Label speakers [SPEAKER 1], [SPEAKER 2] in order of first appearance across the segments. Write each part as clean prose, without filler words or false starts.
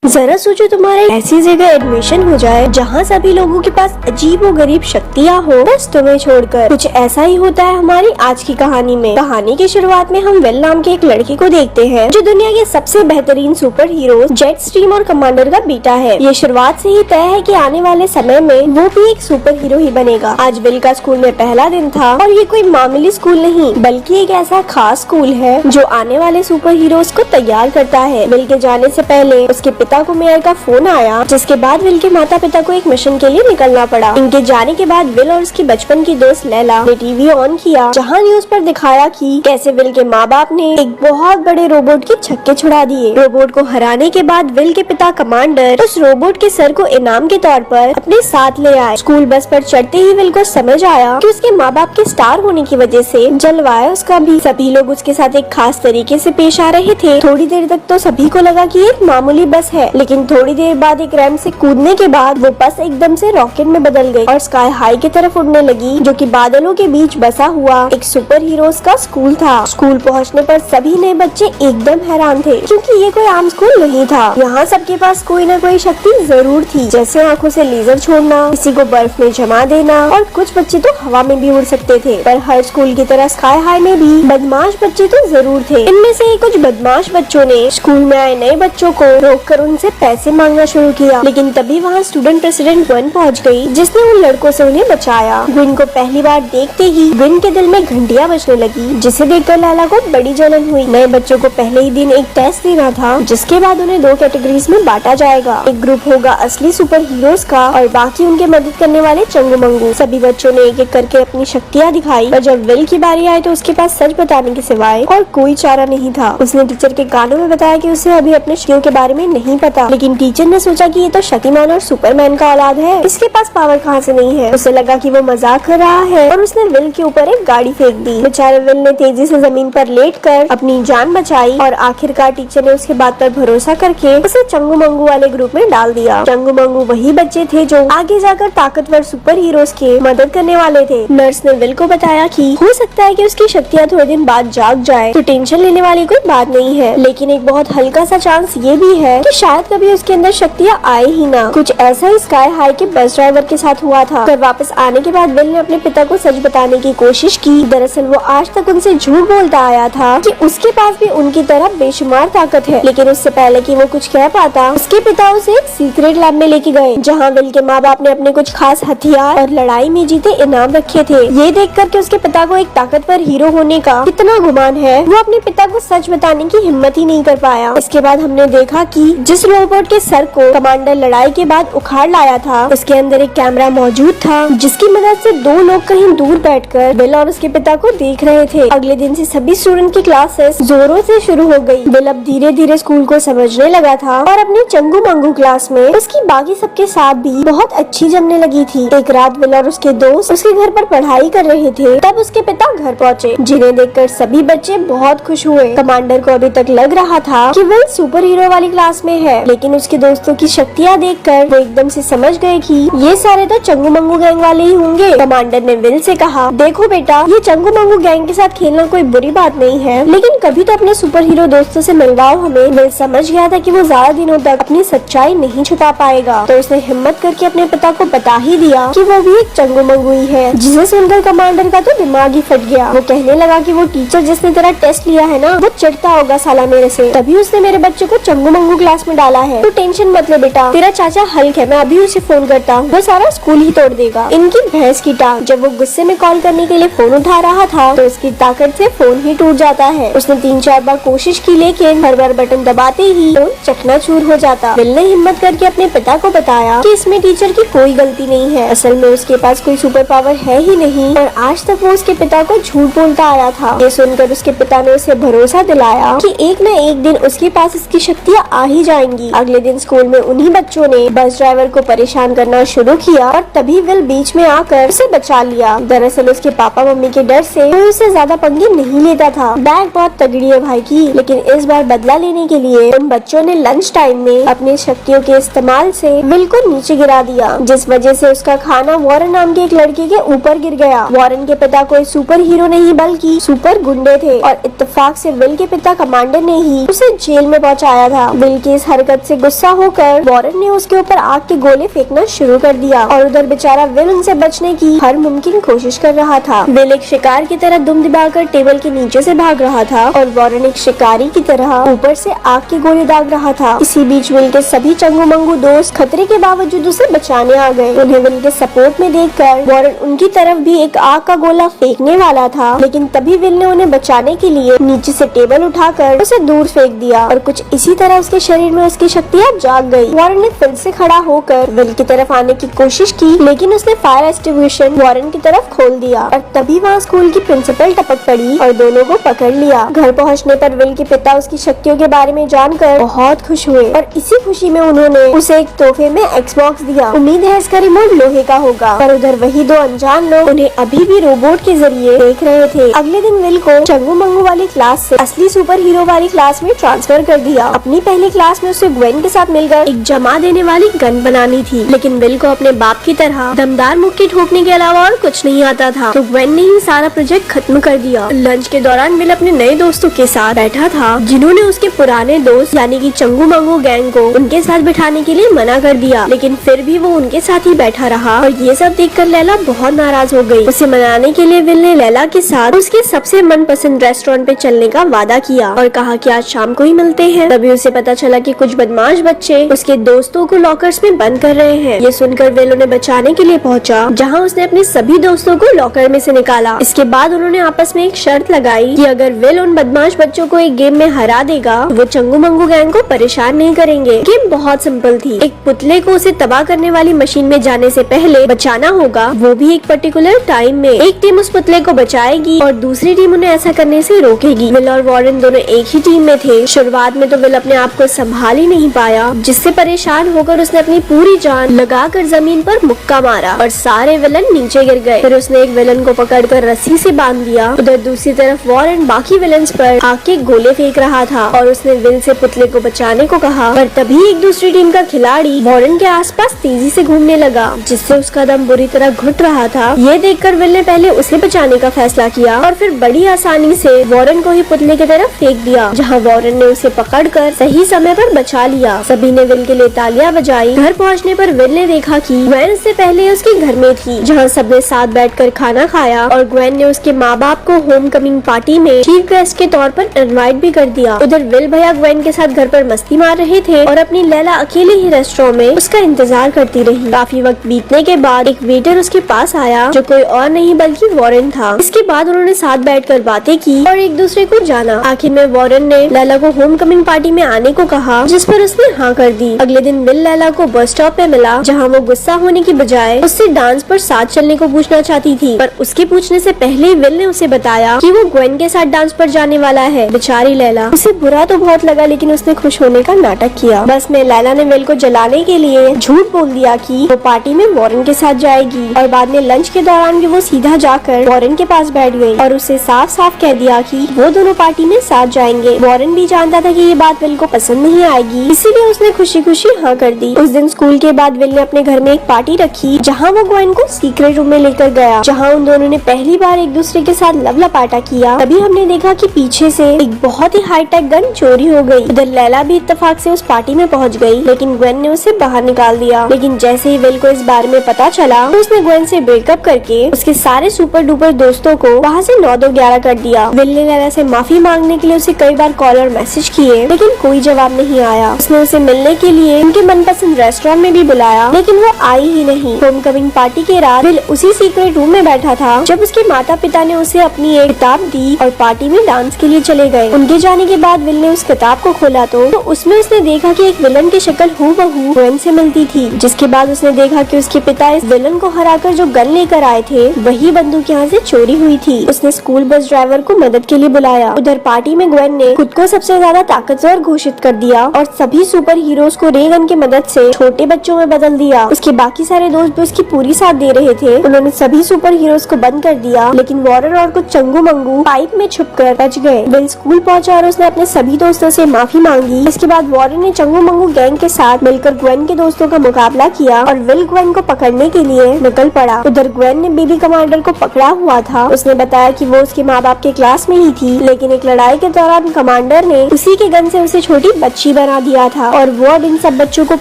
[SPEAKER 1] जरा सोचो तुम्हारे ऐसी जगह एडमिशन हो जाए जहाँ सभी लोगों के पास अजीब व गरीब शक्तियाँ हो, बस तुम्हें छोड़कर। कुछ ऐसा ही होता है हमारी आज की कहानी में। कहानी की शुरुआत में हम विल नाम के एक लड़के को देखते हैं जो दुनिया के सबसे बेहतरीन सुपर हीरो जेट स्ट्रीम और कमांडर का बेटा है। ये शुरुआत से ही तय है कि आने वाले समय में वो भी एक सुपर हीरो ही बनेगा। आज विल का स्कूल में पहला दिन था और ये कोई मामूली स्कूल नहीं बल्कि एक ऐसा खास स्कूल है जो आने वाले सुपर हीरोज को तैयार करता है। विल के जाने से पहले उसके पिता को मेयर का फोन आया, जिसके बाद विल के माता पिता को एक मिशन के लिए निकलना पड़ा। इनके जाने के बाद विल और उसकी बचपन की दोस्त लैला ने टीवी ऑन किया, जहां न्यूज पर दिखाया कि कैसे विल के माँ बाप ने एक बहुत बड़े रोबोट के छक्के छुड़ा दिए। रोबोट को हराने के बाद विल के पिता कमांडर उस रोबोट के सर को इनाम के तौर पर अपने साथ ले आए। स्कूल बस पर चढ़ते ही विल को समझ आया कि उसके माँ बाप के स्टार होने की वजह से जलवाया उसका भी। सभी लोग उसके साथ एक खास तरीके से पेश आ रहे थे। थोड़ी देर तक तो सभी को लगा कि एक मामूली बस है, लेकिन थोड़ी देर बाद एक रैंप से कूदने के बाद वो बस एकदम से रॉकेट में बदल गई और स्काई हाई की तरफ उड़ने लगी, जो कि बादलों के बीच बसा हुआ एक सुपर हीरोज का स्कूल था। स्कूल पहुंचने पर सभी नए बच्चे एकदम हैरान थे, क्योंकि ये कोई आम स्कूल नहीं था। यहाँ सबके पास कोई न कोई शक्ति जरूर थी, जैसे आंखों से लेजर छोड़ना, किसी को बर्फ में जमा देना और कुछ बच्चे तो हवा में भी उड़ सकते थे। पर हर स्कूल की तरह स्काई हाई में भी बदमाश बच्चे तो जरूर थे। इनमें से कुछ बदमाश बच्चों ने स्कूल में आए नए बच्चों को रोककर उनसे पैसे मांगना शुरू किया, लेकिन तभी वहाँ स्टूडेंट प्रेसिडेंट ग्वेन पहुँच गई, जिसने उन लड़कों से उन्हें बचाया। ग्वेन को पहली बार देखते ही ग्वेन के दिल में घंटियां बजने लगी, जिसे देखकर लैला को बड़ी जलन हुई। नए बच्चों को पहले ही दिन एक टेस्ट देना था, जिसके बाद उन्हें दो कैटेगरीज में बांटा जाएगा। एक ग्रुप होगा असली सुपर हीरोज का और बाकी उनके मदद करने वाले चंगू मंगू। सभी बच्चों ने एक एक करके अपनी शक्तियाँ दिखाई, और जब विल की बारी आई तो उसके पास सच बताने के सिवाय और कोई चारा नहीं था। उसने टीचर के कानों में बताया कि उसे अभी अपने शक्तियों के बारे में नहीं पता, लेकिन टीचर ने सोचा कि ये तो शक्तिमान और सुपरमैन का औलाद है, इसके पास पावर कहाँ से नहीं है। उसे लगा कि वो मजाक कर रहा है और उसने विल के ऊपर एक गाड़ी फेंक दी। बेचारे विल ने तेजी से जमीन पर लेटकर अपनी जान बचाई और आखिरकार टीचर ने उसके बात पर भरोसा करके उसे चंगू मंगू वाले ग्रुप में डाल दिया। चंगू मंगू वही बच्चे थे जो आगे जाकर ताकतवर सुपर हीरोज की मदद करने वाले थे। नर्स ने विल को बताया कि हो सकता है कि उसकी शक्तियाँ थोड़े दिन बाद जाग जाए, तो टेंशन लेने वाली कोई बात नहीं है, लेकिन एक बहुत हल्का सा चांस ये भी है कि शायद कभी उसके अंदर शक्तियाँ आए ही ना। कुछ ऐसा ही स्काई हाई के बस ड्राइवर के साथ हुआ था। घर वापस आने के बाद विल ने अपने पिता को सच बताने की कोशिश की। दरअसल वो आज तक उनसे झूठ बोलता आया था कि उसके पास भी उनकी तरह बेशुमार ताकत है, लेकिन उससे पहले कि वो कुछ कह पाता, उसके पिता उसे एक सीक्रेट लैब में लेके गए, जहाँ विल के माँ बाप ने अपने कुछ खास हथियार और लड़ाई में जीते इनाम रखे थे। ये देख कर के उसके पिता को एक ताकतवर हीरो होने का कितना गुमान है, वो अपने पिता को सच बताने की हिम्मत ही नहीं कर पाया। इसके बाद हमने देखा कि जिस रोबोट के सर को कमांडर लड़ाई के बाद उखाड़ लाया था, उसके अंदर एक कैमरा मौजूद था, जिसकी मदद से दो लोग कहीं दूर बैठकर विल और उसके पिता को देख रहे थे। अगले दिन से सभी स्टूडेंट की क्लासेस जोरों से शुरू हो गई। विल अब धीरे धीरे स्कूल को समझने लगा था और अपनी चंगू मंगू क्लास में उसकी बाकी सबके साथ भी बहुत अच्छी जमने लगी थी। एक रात विल और उसके दोस्त उसके घर पर पढ़ाई कर रहे थे, तब उसके पिता घर पहुँचे, जिन्हें देखकर सभी बच्चे बहुत खुश हुए। कमांडर को अभी तक लग रहा था कि विल सुपर हीरो वाली क्लास में है, लेकिन उसके दोस्तों की शक्तियाँ देखकर वो एकदम से समझ गए कि ये सारे तो चंगू मंगू गैंग वाले ही होंगे। कमांडर ने विल से कहा, देखो बेटा, ये चंगू मंगू गैंग के साथ खेलना कोई बुरी बात नहीं है, लेकिन कभी तो अपने सुपर हीरो दोस्तों से मिलवाओ हमें। विल समझ गया था कि वो ज्यादा दिनों तक अपनी सच्चाई नहीं छुपा पाएगा, तो उसने हिम्मत करके अपने पिता को बता ही दिया कि वो भी एक चंगू मंगू ही है, जिसे सुनकर कमांडर का तो दिमाग ही फट गया। वो कहने लगा कि वो टीचर जिसने तेरा टेस्ट लिया है ना, वो चिढ़ता होगा साला मेरे से, तभी उसने मेरे बच्चे को चंगू मंगू क्लास में डाला है। तो टेंशन मत ले बेटा, तेरा चाचा हल्क है, मैं अभी उसे फोन करता हूँ, वो सारा स्कूल ही तोड़ देगा। इनकी भैंस की टांग। जब वो गुस्से में कॉल करने के लिए फोन उठा रहा था, तो उसकी ताकत से फोन ही टूट जाता है। उसने 3-4 बार कोशिश की, लेकिन हर बार बटन दबाते ही फोन चकनाचूर हो जाता। विल ने हिम्मत करके अपने पिता को बताया कि इसमें टीचर की कोई गलती नहीं है, असल में उसके पास कोई सुपर पावर है ही नहीं, और आज तक वो उसके पिता को झूठ बोलता आया था। ये सुनकर उसके पिता ने उसे भरोसा दिलाया कि एक न एक दिन उसके पास इसकी शक्तियाँ आ ही जाएंगी। अगले दिन स्कूल में उन्हीं बच्चों ने बस ड्राइवर को परेशान करना शुरू किया, और तभी विल बीच में आकर उसे बचा लिया। दरअसल उसके पापा मम्मी के डर से कोई उससे ज्यादा पंगे नहीं लेता था। बैग बहुत तगड़ी है भाई की, लेकिन इस बार बदला लेने के लिए उन बच्चों ने लंच टाइम में अपनी शक्तियों के इस्तेमाल से विल को नीचे गिरा दिया, जिस वजह से उसका खाना वॉरेन नाम के एक लड़के के ऊपर गिर गया। वॉरेन के पिता कोई सुपर हीरो नहीं बल्कि सुपर गुंडे थे, और इत्तेफाक से विल के पिता कमांडर ने ही उसे जेल में पहुंचाया था। विल की इस हरकत से गुस्सा होकर वॉरेन ने उसके ऊपर आग के गोले फेंकना शुरू कर दिया और उधर बेचारा विल उनसे बचने की हर मुमकिन कोशिश कर रहा था। विल एक शिकार की तरह दुम दबाकर टेबल के नीचे से भाग रहा था और वॉरेन एक शिकारी की तरह ऊपर से आग के गोले दाग रहा था। इसी बीच विल के सभी चंगू मंगू दोस्त खतरे के बावजूद उसे बचाने आ गए। उन्हें विल के सपोर्ट में देखकर वॉरेन उनकी तरफ भी एक आग का गोला फेंकने वाला था, लेकिन तभी विल ने उन्हें बचाने के लिए नीचे से टेबल उठाकर उसे दूर फेंक दिया और कुछ इसी तरह उसके शरीर में उसकी शक्तियाँ जाग गई। वॉरेन ने फिर से खड़ा होकर विल की तरफ आने की कोशिश की, लेकिन उसने फायर एक्सटिंग्विशर वॉरेन की तरफ खोल दिया और तभी वहाँ स्कूल की प्रिंसिपल टपक पड़ी और दोनों को पकड़ लिया। घर पहुँचने पर विल के पिता उसकी शक्तियों के बारे में जानकर बहुत खुश हुए और इसी खुशी में उन्होंने उसे एक तोहफे में एक्सबॉक्स दिया। उम्मीद है इसका रिमोट लोहे का होगा, पर उधर वही दो अनजान लोग उन्हें अभी भी रोबोट के जरिए देख रहे थे। अगले दिन विल को चंगू मंगू वाली क्लास से असली सुपर हीरो वाली क्लास में ट्रांसफर कर दिया। अपनी पहली क्लास में उसे ग्वेन के साथ मिलकर एक जमा देने वाली गन बनानी थी, लेकिन विल को अपने बाप की तरह दमदार मुक्के ठोकने के अलावा और कुछ नहीं आता था, तो ग्वेन ने ही सारा प्रोजेक्ट खत्म कर दिया। लंच के दौरान विल अपने नए दोस्तों के साथ बैठा था, जिन्होंने उसके पुराने दोस्त यानी कि चंगू मंगू गैंग को उनके साथ बिठाने के लिए मना कर दिया, लेकिन फिर भी वो उनके साथ ही बैठा रहा और ये सब देखकर लैला बहुत नाराज हो गई। उसे मनाने के लिए विल ने लैला के साथ उसके सबसे मनपसंद रेस्टोरेंट पे चलने का वादा किया और कहा कि आज शाम को ही मिलते हैं। तभी उसे पता चला कि कुछ बदमाश बच्चे उसके दोस्तों को लॉकर्स में बंद कर रहे हैं। ये सुनकर विल उन्हें बचाने के लिए पहुंचा, जहां उसने अपने सभी दोस्तों को लॉकर में से निकाला। इसके बाद उन्होंने आपस में एक शर्त लगाई कि अगर विल उन बदमाश बच्चों को एक गेम में हरा देगा, वो चंगू मंगू गैंग को परेशान नहीं करेंगे। गेम बहुत सिंपल थी, एक पुतले को उसे तबाह करने वाली मशीन में जाने से पहले बचाना होगा, वो भी एक पर्टिकुलर टाइम में। एक टीम उस पुतले को बचाएगी और दूसरी टीम उन्हें ऐसा करने से रोकेगी। विल और वॉरेन दोनों एक ही टीम में थे। शुरुआत में तो विल अपने आप को संभाल ही नहीं पाया, जिससे परेशान होकर उसने अपनी पूरी जान लगाकर जमीन पर मुक्का मारा और सारे विलन नीचे गिर गए। फिर उसने एक विलन को पकड़कर रस्सी से बांध दिया। उधर दूसरी तरफ वॉरेन बाकी विलन्स पर आग के गोले फेंक रहा था और उसने विल से पुतले को बचाने को कहा, पर तभी एक दूसरी टीम का खिलाड़ी वॉरेन के आसपास तेजी से घूमने लगा, जिससे उसका दम बुरी तरह घुट रहा था। ये देखकर विल ने पहले उसे बचाने का फैसला किया और फिर बड़ी आसानी से वॉरेन को ही पुतले की तरफ फेंक दिया, जहां वॉरेन ने उसे पकड़कर सही समय पर बचा लिया। सभी ने विल के लिए तालियां बजाई। घर पहुंचने पर विल ने देखा कि ग्वेन उससे पहले उसके घर में थी, जहां सबने साथ बैठकर खाना खाया और ग्वेन ने उसके माँ बाप को होम कमिंग पार्टी में चीफ गेस्ट के तौर पर इनवाइट भी कर दिया। उधर विल भैया ग्वेन के साथ घर पर मस्ती मार रहे थे और अपनी लैला अकेले ही रेस्टोरेंट में उसका इंतजार करती रही। काफी वक्त बीतने के बाद एक वेटर उसके पास आया, जो कोई और नहीं बल्कि वॉरेन था। इसके बाद उन्होंने साथ बैठकर बातें की और एक दूसरे को जाना। आखिर में वॉरेन ने लैला को होम कमिंग पार्टी में आने को कहा, जिस पर उसने हाँ कर दी। अगले दिन विल लैला को बस स्टॉप पे मिला, जहाँ वो गुस्सा होने की बजाय उससे डांस पर साथ चलने को पूछना चाहती थी, पर उसके पूछने से पहले विल ने उसे बताया कि वो ग्वेन के साथ डांस पर जाने वाला है। बेचारी लैला, उसे बुरा तो बहुत लगा, लेकिन उसने खुश होने का नाटक किया। बस में लैला ने विल को जलाने के लिए झूठ बोल दिया कि वो पार्टी में वॉरेन के साथ जाएगी और बाद में लंच के दौरान भी वो सीधा जाकर वॉरेन के पास बैठ गई और उसे साफ साफ कह दिया कि वो दोनों पार्टी में साथ जाएंगे। वॉरेन भी जानता था कि ये बात विल को पसंद नहीं आएगी, इसीलिए उसने खुशी खुशी हाँ कर दी। उस दिन स्कूल के बाद विल ने अपने घर में एक पार्टी रखी, जहाँ वो ग्वेन को सीक्रेट रूम में लेकर गया, जहाँ उन दोनों ने पहली बार एक दूसरे के साथ लवलपाटा किया। तभी हमने देखा कि पीछे से एक बहुत ही हाईटेक गन चोरी हो गई। उधर लैला भी इत्तेफाक से उस पार्टी में पहुंच गई, लेकिन ग्वेन ने उसे बाहर निकाल दिया। लेकिन जैसे ही विल को इस बारे में पता चला, तो उसने ग्वेन से ब्रेकअप करके उसके सारे सुपर डुपर दोस्तों को वहाँ से 9-2-11 कर दिया। विल ने लैला से माफी मांगने के लिए उसे कई बार कॉल और मैसेज किए, लेकिन कोई जवाब नहीं आया। उसने उसे मिलने के लिए उनके मनपसंद रेस्टोरेंट में भी बुलाया, लेकिन वो आई ही नहीं। होम कमिंग पार्टी के रात विल उसी सीक्रेट रूम में बैठा था, जब उसके माता पिता ने उसे अपनी एक किताब दी और पार्टी में डांस के लिए चले गए। उनके जाने के बाद विल ने उस किताब को खोला तो उसमें उसने देखा कि एक विलन की शक्ल हूबहू ग्वेन से मिलती थी। जिसके बाद उसने देखा कि उसके पिता इस विलन को हराकर जो गन लेकर आए थे, वही बंदूक यहाँ से चोरी हुई थी। उसने स्कूल बस ड्राइवर को मदद के लिए बुलाया। उधर पार्टी में ग्वेन ने खुद को सबसे ज्यादा ताकतवर घोषित कर दिया और सभी सुपर हीरोज को रे गन की मदद से छोटे बच्चों में बदल दिया। उसके बाकी सारे दोस्त भी उसकी पूरी साथ दे रहे थे। उन्होंने सभी सुपर हीरोज को बंद कर दिया, लेकिन वॉरेन और कुछ चंगू मंगू पाइप में छुपकर बच गए। विल स्कूल पहुंचा और उसने अपने सभी दोस्तों से माफी मांगी। इसके बाद वॉरेन ने चंगू मंगू गैंग के साथ मिलकर ग्वेन के दोस्तों का मुकाबला किया और विल ग्वेन को पकड़ने के लिए निकल पड़ा। उधर ग्वेन ने बेबी कमांडर को पकड़ा हुआ था। उसने बताया कि वो उसके माँ बाप के क्लास में ही थी, लेकिन एक लड़ाई के दौरान कमांडर ने उसी के गन से उसे छोटी बच्ची बना दिया था और वो अब इन सब बच्चों को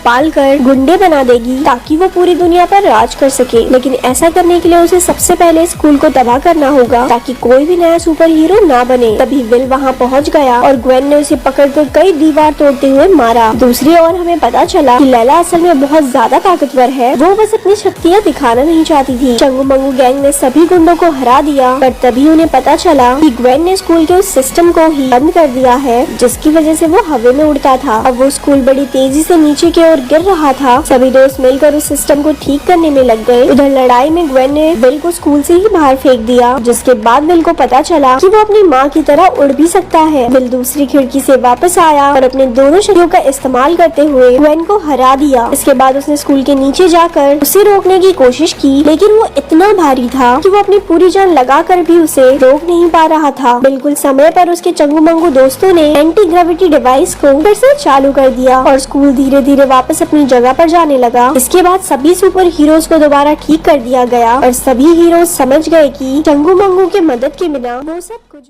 [SPEAKER 1] पाल कर गुंडे बना देगी ताकि वो पूरी दुनिया पर राज कर सके। लेकिन ऐसा करने के लिए उसे सबसे पहले स्कूल को तबाह करना होगा ताकि कोई भी नया सुपर हीरो ना बने। तभी विल वहाँ पहुँच गया और ग्वेन ने उसे पकड़कर कई दीवार तोड़ते हुए मारा। दूसरी ओर हमें पता चला कि लैला असल में बहुत ज्यादा ताकतवर है, वो बस अपनी शक्तियाँ दिखाना नहीं चाहती थी। चंगू मंगू गैंग ने सभी गुंडों को हरा दिया, पर तभी उन्हें पता चला कि ग्वेन ने स्कूल के उस सिस्टम को ही बंद कर दिया है जिसकी वजह से वो हवा में उड़ता था। अब वो स्कूल बड़ी तेजी से नीचे की ओर गिर रहा था। सभी दोस्त मिलकर उस सिस्टम को ठीक करने में लग गए। उधर लड़ाई में ग्वेन ने विल को स्कूल से ही बाहर फेंक दिया, जिसके बाद विल को पता चला कि वो अपनी माँ की तरह उड़ भी सकता है। विल दूसरी खिड़की से वापस आया और अपने दोनों शक्तियों का इस्तेमाल करते हुए ग्वेन को हरा दिया। इसके बाद उसने स्कूल के नीचे जाकर उसे रोकने की कोशिश की, लेकिन वो इतना भारी था कि वो अपनी पूरी जान लगाकर भी उसे रोक नहीं पा रहा था। बिल्कुल समय पर उसके चंगू मंगू दोस्तों ने एंटी ग्रेविटी डिवाइस को फिर से चालू कर दिया और स्कूल धीरे धीरे वापस अपनी जगह पर जाने लगा। इसके बाद सभी सुपर हीरोज को दोबारा ठीक कर दिया गया और सभी हीरोज समझ गए कि चंगू मंगू के मदद के बिना वो सब कुछ